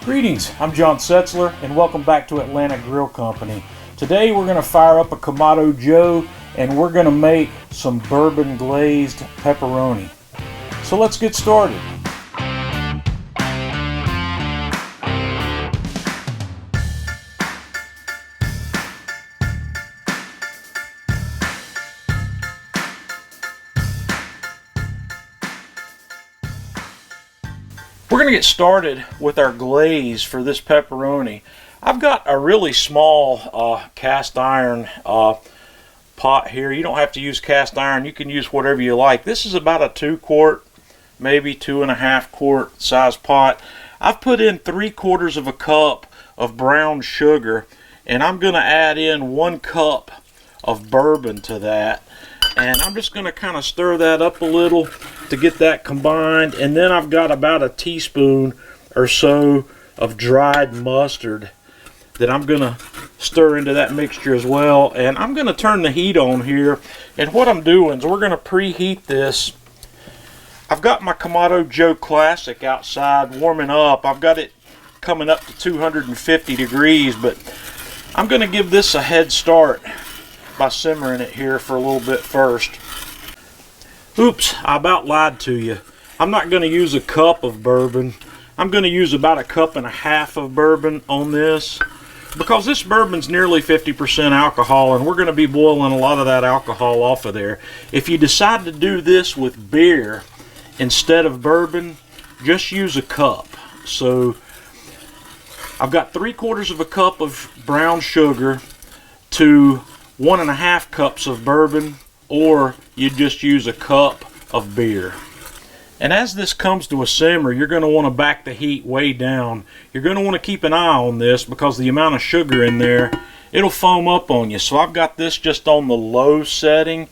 Greetings, I'm John Setzler and welcome back to Atlanta Grill Company. Today we're going to fire up a Kamado Joe and we're going to make some bourbon glazed pepperoni. So let's get started. We're going to get started with our glaze for this pepperoni. I've got a really small cast iron pot here. You don't have to use cast iron. You can use whatever you like. This is about a 2 quart, maybe 2.5 quart size pot. I've put in 3/4 of a cup of brown sugar, and I'm going to add in 1 cup of bourbon to that. And I'm just going to kind of stir that up a little to get that combined. And then I've got about a teaspoon or so of dried mustard that I'm going to stir into that mixture as well. And I'm going to turn the heat on here. And what I'm doing is we're going to preheat this. I've got my Kamado Joe Classic outside warming up. I've got it coming up to 250 degrees, but I'm going to give this a head start by simmering it here for a little bit first. Oops, I about lied to you. I'm not going to use a cup of bourbon. I'm going to use about 1.5 cups of bourbon on this, because this bourbon's nearly 50% alcohol and we're going to be boiling a lot of that alcohol off of there. If you decide to do this with beer instead of bourbon, just use a cup. So I've got 3/4 of a cup of brown sugar to 1.5 cups of bourbon, or you just use a cup of beer. And as this comes to a simmer, you're going to want to back the heat way down. You're going to want to keep an eye on this because the amount of sugar in there, it'll foam up on you. So I've got this just on the low setting,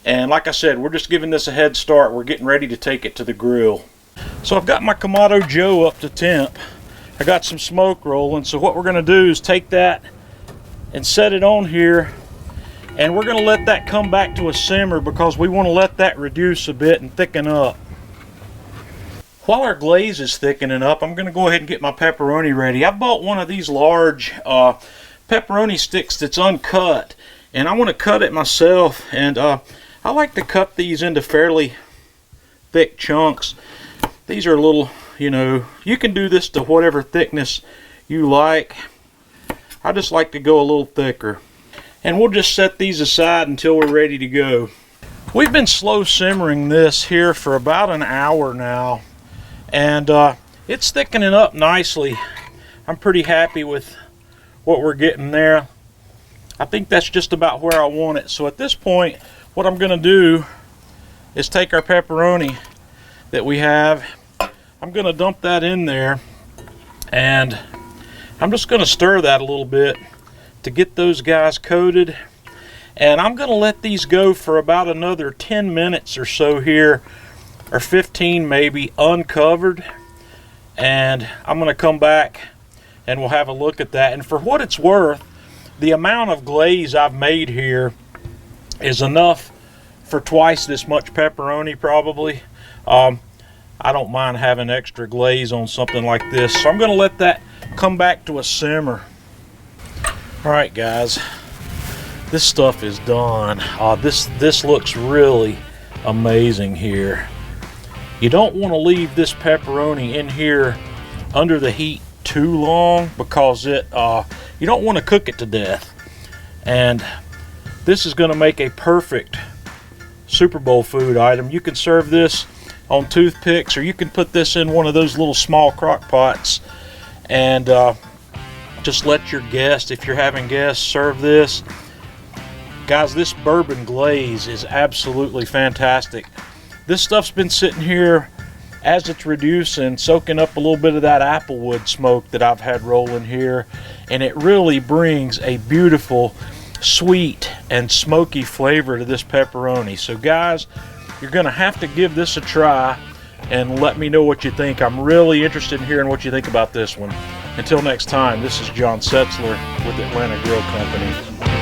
and like I said, we're just giving this a head start. We're getting ready to take it to the grill. So I've got my Kamado Joe up to temp. I got some smoke rolling, so what we're going to do is take that and set it on here. And we're going to let that come back to a simmer because we want to let that reduce a bit and thicken up. While our glaze is thickening up, I'm going to go ahead and get my pepperoni ready. I bought one of these large pepperoni sticks that's uncut, and I want to cut it myself. And I like to cut these into fairly thick chunks. These are a little, you can do this to whatever thickness you like. I just like to go a little thicker. And we'll just set these aside until we're ready to go. We've been slow simmering this here for about an hour now, and it's thickening up nicely. I'm pretty happy with what we're getting there. I think that's just about where I want it. So at this point, what I'm going to do is take our pepperoni that we have. I'm going to dump that in there, and I'm just going to stir that a little bit to get those guys coated. And I'm going to let these go for about another 10 minutes or so here, or 15 maybe, uncovered. And I'm going to come back and we'll have a look at that. And for what it's worth, the amount of glaze I've made here is enough for twice this much pepperoni probably. I don't mind having extra glaze on something like this. So I'm going to let that come back to a simmer. Alright guys, this stuff is done. This looks really amazing here. You don't want to leave this pepperoni in here under the heat too long because you don't want to cook it to death. And this is going to make a perfect Super Bowl food item. You can serve this on toothpicks, or you can put this in one of those little small crock pots and just let your guests, if you're having guests, serve this. Guys, this bourbon glaze is absolutely fantastic. This stuff's been sitting here as it's reducing, soaking up a little bit of that applewood smoke that I've had rolling here, and it really brings a beautiful sweet and smoky flavor to this pepperoni. So guys, you're gonna have to give this a try and let me know what you think. I'm really interested in hearing what you think about this one. Until next time, this is John Setzler with Atlanta Grill Company.